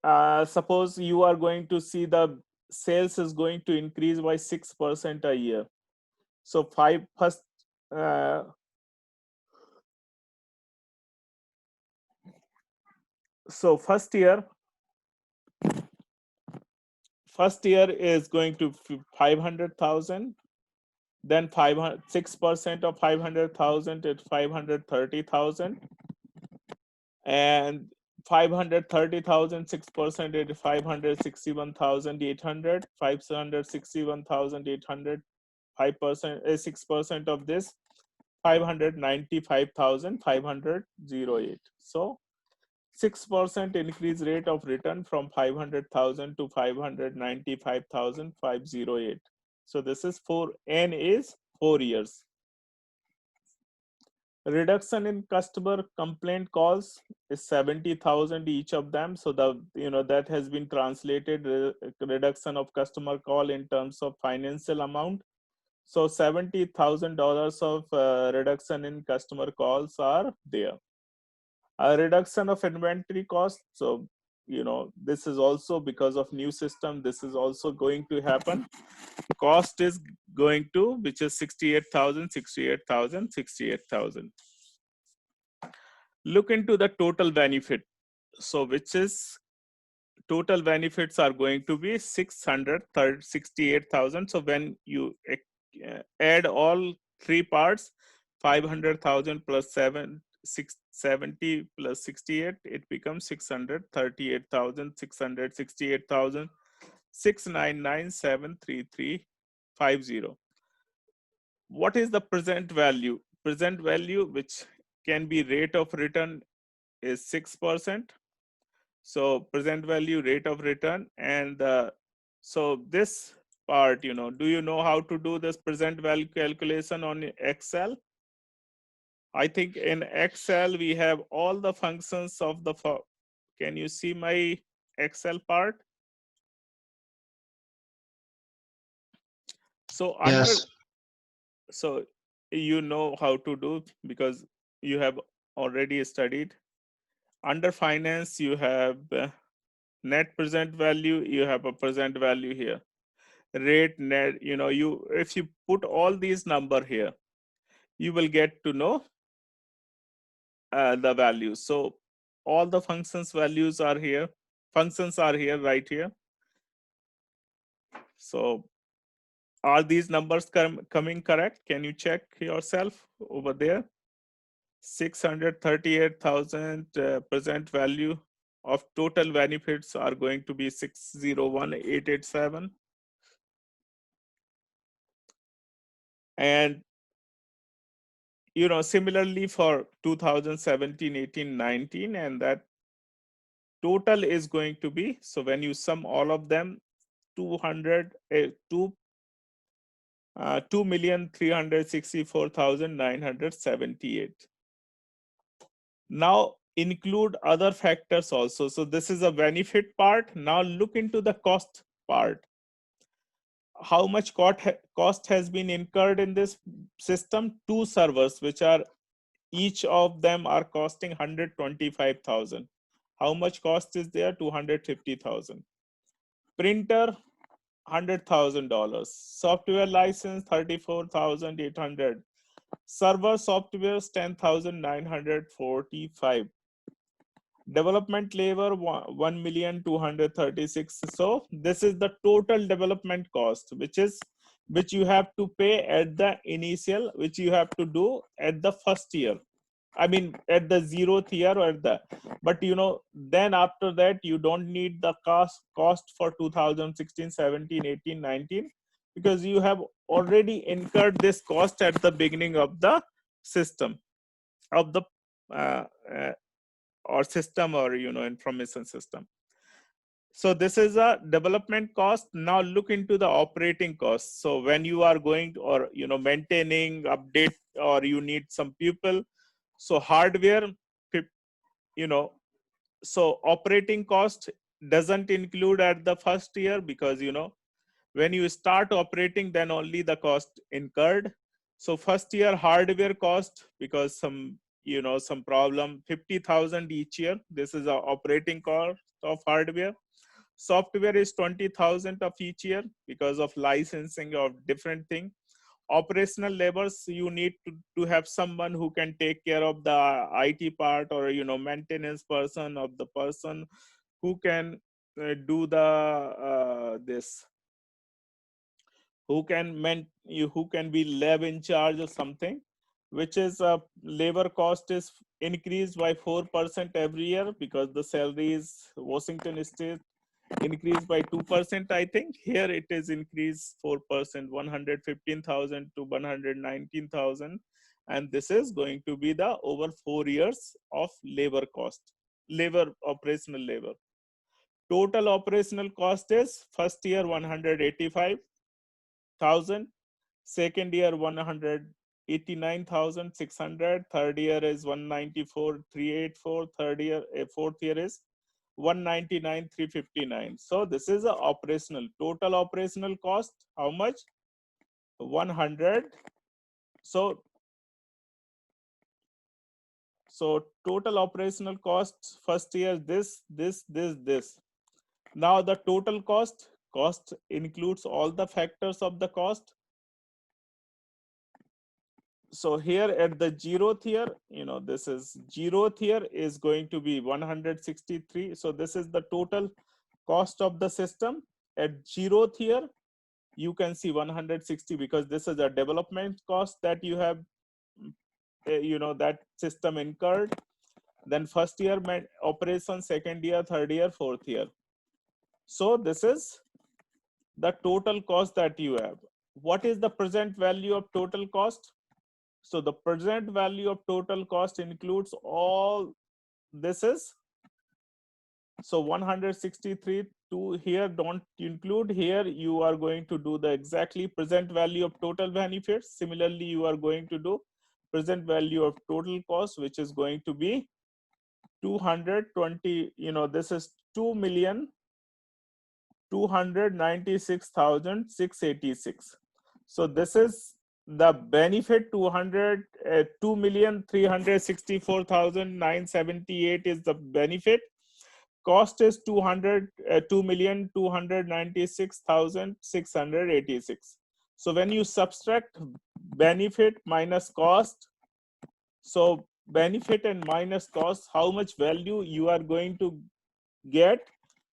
Suppose you are going to see the sales is going to increase by 6% a year. So first year is going to 500,000. Then 6% of 500,000 is 530,000, and 530,000 6% is 561,800. 561,800, 5% is 6% of this 595,508. So 6% increase rate of return from 500,000 to 595,508. So this is for N is 4 years. Reduction in customer complaint calls is 70,000 each of them. So that has been translated reduction of customer call in terms of financial amount. So $70,000 of reduction in customer calls are there. A reduction of inventory cost. So this is also because of new system. This is also going to happen. Cost is going to, which is 68,000, 68,000, 68,000. Look into the total benefit. So which is total benefits are going to be 668,000. So when you add all three parts, 500,000 plus 70 plus 68, it becomes 638,000, 668,000, 699,73350. What is the present value? Present value, which can be rate of return, is 6%. So present value, rate of return, and so this part, do you know how to do this present value calculation on Excel? I think in Excel we have all the functions of the can you see my Excel part? So Yes. so you know how to do because you have already studied. Under finance, you have net present value, you have a present value here. Rate, net, if you put all these number here, you will get to know the values. So all the functions values are here. Functions are here, right here. So are these numbers coming correct? Can you check yourself over there? 638,000 present value of total benefits are going to be 601,887. And similarly for 2017, 18, 19, and that total is going to be, so when you sum all of them, 2,364,978. Now include other factors also. So this is a benefit part. Now look into the cost part. How much cost has been incurred in this system? 2 servers, which are each of them are costing 125,000. How much cost is there? 250,000. Printer, $100,000. Software license, 34,800. Server software, 10,945. Development labor, 1,236,000. So this is the total development cost, which you have to pay at the initial, which you have to do at the first year. I mean, at the 0th year or but then after that, you don't need the cost for 2016, 17, 18, 19, because you have already incurred this cost at the beginning of the system, of the or system, or information system. So this is a development cost. Now look into the operating costs. So when you are going to, or maintaining, update, or you need some people, so hardware, so operating cost doesn't include at the first year, because when you start operating, then only the cost incurred. So first year hardware cost, because some problem, 50,000 each year. This is a operating cost of hardware. Software is 20,000 of each year because of licensing of different thing. Operational labors, you need to have someone who can take care of the IT part, or maintenance person, of the person who can do the this who can be lab in charge or something, which is labor cost is increased by 4% every year because the salaries Washington state increased by 2%. I think here it is increased 4%, 115,000 to 119,000, and this is going to be the over 4 years of labor cost, operational labor. Total operational cost is first year 185,000, second year 189,600, third year is 194,384, fourth year is 199,359. So this is a operational total operational cost. How much? 100. So total operational cost first year this. Now the total cost includes all the factors of the cost. So here at the zeroth year, this is zeroth year is going to be 163. So this is the total cost of the system. At zeroth year, you can see 160 because this is a development cost that you have, that system incurred. Then first year operation, second year, third year, fourth year. So this is the total cost that you have. What is the present value of total cost? So the present value of total cost includes all this is. So 163 to here don't include. Here you are going to do the exactly present value of total benefits. Similarly, you are going to do present value of total cost, which is going to be 220, this is 2,296,686. So this is the benefit. 2,364,978 is the benefit. Cost is 2,296,686. So when you subtract benefit minus cost, so benefit and minus cost, how much value you are going to get?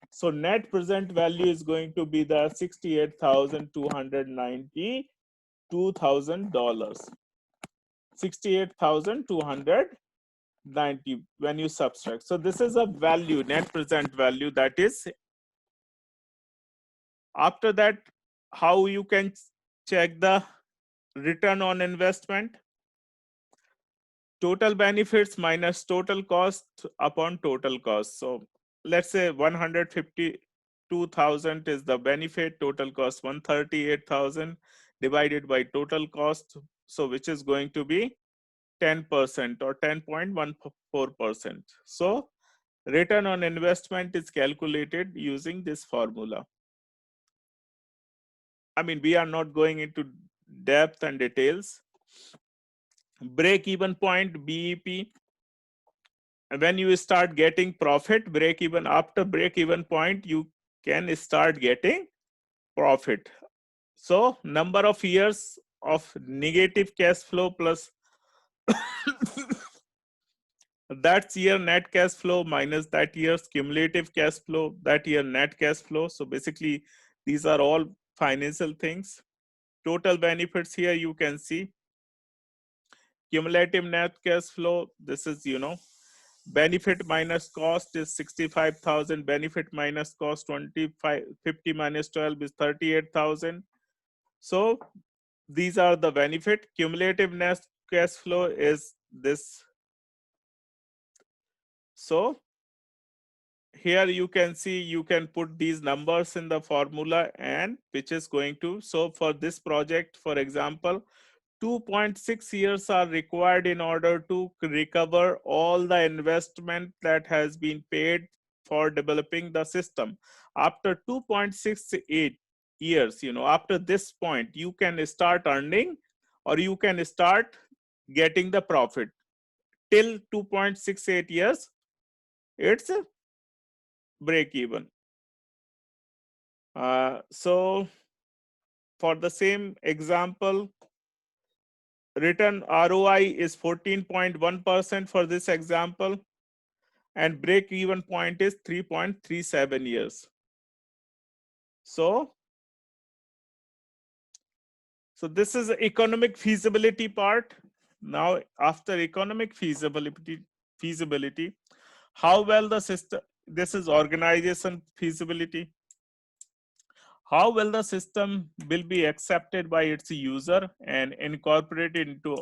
So net present value is going to be the $68,292,000. 68,290 when you subtract. So this is a value, net present value, that is. After that, how you can check the return on investment? Total benefits minus total cost upon total cost. So let's say 152,000 is the benefit, total cost 138,000 divided by total cost, so which is going to be 10% or 10.14%. So return on investment is calculated using this formula. I mean, we are not going into depth and details. Break even point, BEP. When you start getting profit, break even, after break even point, you can start getting profit. So number of years of negative cash flow plus that's year net cash flow minus that year's cumulative cash flow, that year net cash flow. So basically these are all financial things. Total benefits, here you can see cumulative net cash flow. This is, benefit minus cost is 65,000, benefit minus cost 50 minus 12 is 38,000. So these are the benefit. Cumulative net cash flow is this. So here you can see, you can put these numbers in the formula, and which is going to, so for this project, for example, 2.6 years are required in order to recover all the investment that has been paid for developing the system. After 2.68 years, after this point, you can start earning or you can start getting the profit. Till 2.68 years, it's a break even. So for the same example, return ROI is 14.1% for this example, and break even point is 3.37 years. So So this is economic feasibility part. Now, after economic feasibility, how well the system, this is organization feasibility. How well the system will be accepted by its user and incorporated into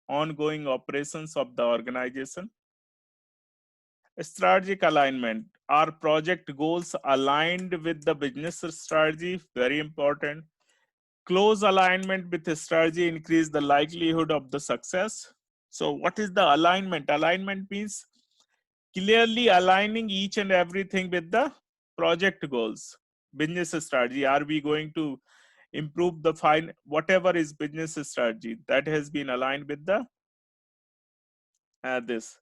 ongoing operations of the organization. Strategic alignment. Are project goals aligned with the business strategy? Very important. Close alignment with the strategy increase the likelihood of the success. So what is the alignment? Alignment means clearly aligning each and everything with the project goals, business strategy. Are we going to improve the whatever is business strategy that has been aligned with the this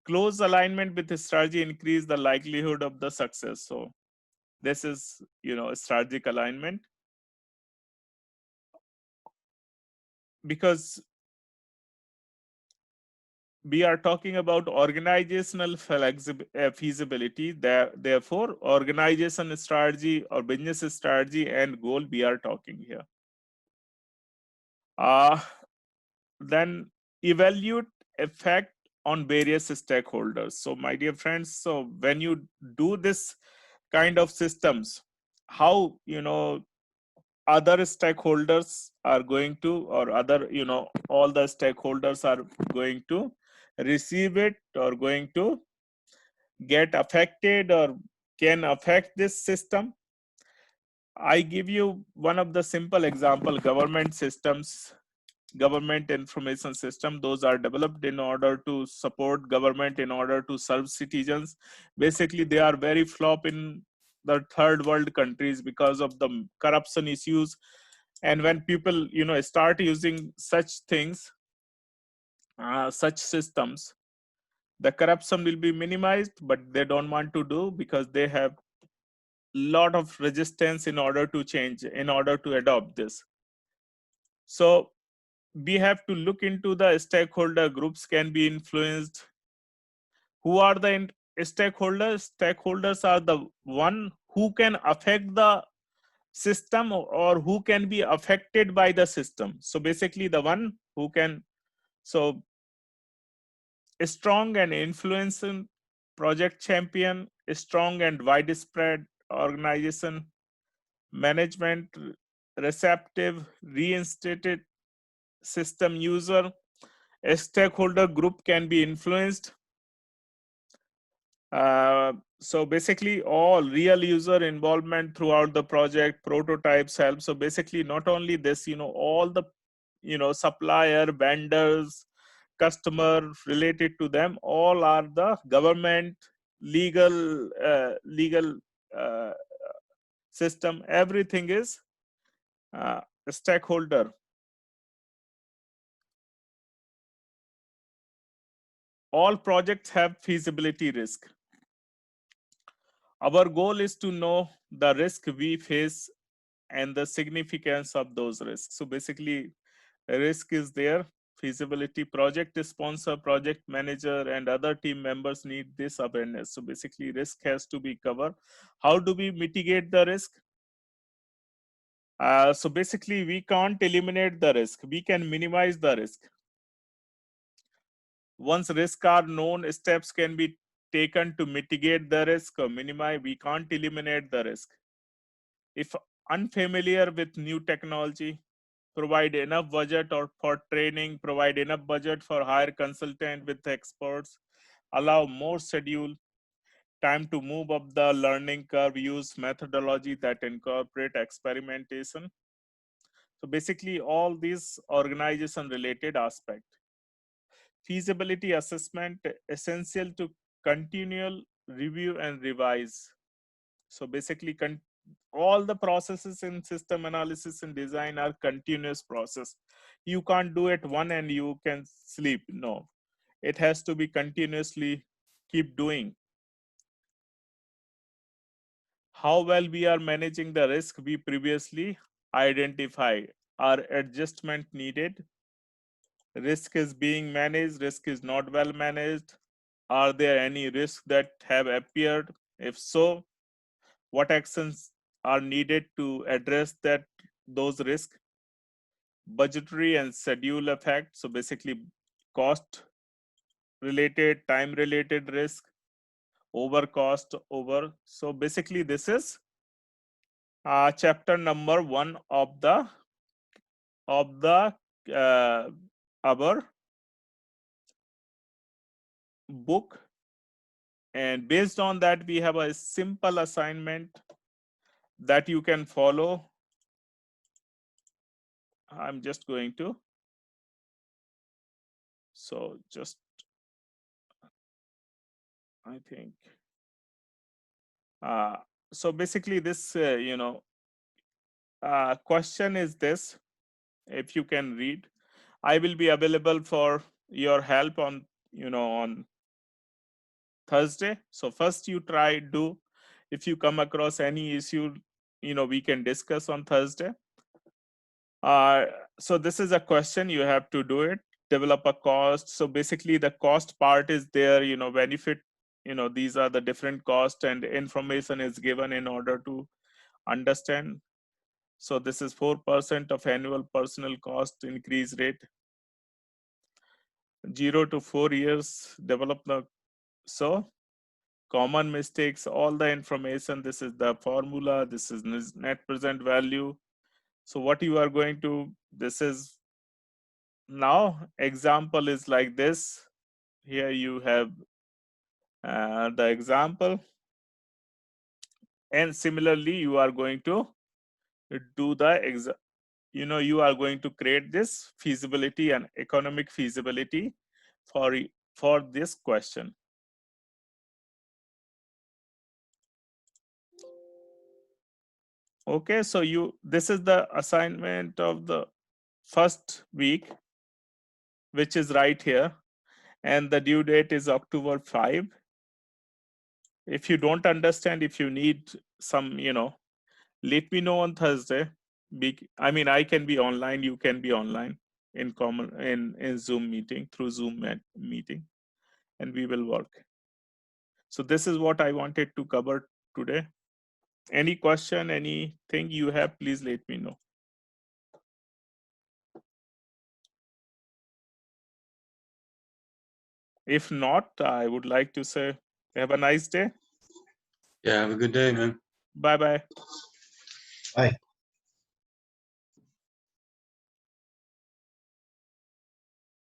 close alignment with the strategy increase the likelihood of the success. So this is, strategic alignment, because we are talking about organizational feasibility. Therefore, organization strategy or business strategy and goal we are talking here. Then evaluate effect on various stakeholders. So my dear friends, so when you do this kind of systems, how other stakeholders are going to, or other all the stakeholders are going to receive it or going to get affected or can affect this system. I give you one of the simple example. Government systems, government information system, those are developed in order to support government, in order to serve citizens. Basically they are very flop in the third world countries because of the corruption issues. And when people start using such things, such systems, the corruption will be minimized, but they don't want to do because they have lot of resistance in order to change, in order to adopt this. So we have to look into the stakeholder groups can be influenced. Who are the stakeholders? Stakeholders are the one who can affect the system or who can be affected by the system. So basically the one who can, so a strong and influential project champion, a strong and widespread organization, management, receptive, reinstated system user. A stakeholder group can be influenced. So basically all real user involvement throughout the project, prototypes help. So basically not only this, all the supplier, vendors, customer related to them, all are the government, legal uh, system, everything is a stakeholder. All projects have feasibility risk. Our goal is to know the risk we face and the significance of those risks. So basically, risk is there. Feasibility, project sponsor, project manager, and other team members need this awareness. So basically, risk has to be covered. How do we mitigate the risk? So basically, we can't eliminate the risk. We can minimize the risk. Once risks are known, steps can be taken to mitigate the risk or minimize. We can't eliminate the risk. If unfamiliar with new technology, provide enough budget or for training, provide enough budget for hire consultant with experts, allow more schedule, time to move up the learning curve, use methodology that incorporate experimentation. So basically all these organization related aspect. Feasibility assessment essential to continual review and revise. So basically all the processes in system analysis and design are continuous process. You can't do it one and you can sleep. No, it has to be continuously keep doing. How well we are managing the risk we previously identified. Are adjustment needed? Risk is being managed, risk is not well managed. Are there any risks that have appeared? If so, what actions are needed to address those risks? budgetary and schedule effect. So basically cost related, time related risk, over cost, over. So basically this is chapter number 1 of the uh, our book, and based on that we have a simple assignment that you can follow. I'm just going to, so just I think so basically this question is this, if you can read. I will be available for your help on on Thursday. So first you try, do, if you come across any issue, we can discuss on Thursday. So this is a question, you have to do it, develop a cost. So basically the cost part is there, benefit, these are the different cost and information is given in order to understand. So this is 4% of annual personal cost increase rate, 0 to 4 years, develop the, so common mistakes, all the information, this is the formula, this is net present value. So what you are going to, this is, now example is like this. Here you have the example, and similarly you are going to do the you are going to create this feasibility and economic feasibility for this question. Okay, so this is the assignment of the first week, which is right here, and the due date is October 5. If you don't understand, if you need some, let me know on Thursday. I mean, I can be online, you can be online in common in Zoom meeting, through Zoom meeting, and we will work. So this is what I wanted to cover today. Any question, anything you have, please let me know. If not, I would like to say have a nice day. Yeah, have a good day, man. Bye-bye. Bye.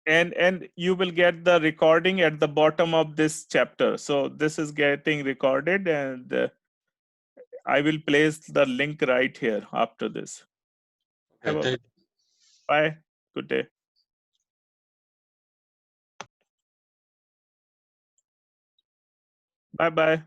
And you will get the recording at the bottom of this chapter. So this is getting recorded, and I will place the link right here after this. Okay, Bye. Good day. Bye-bye.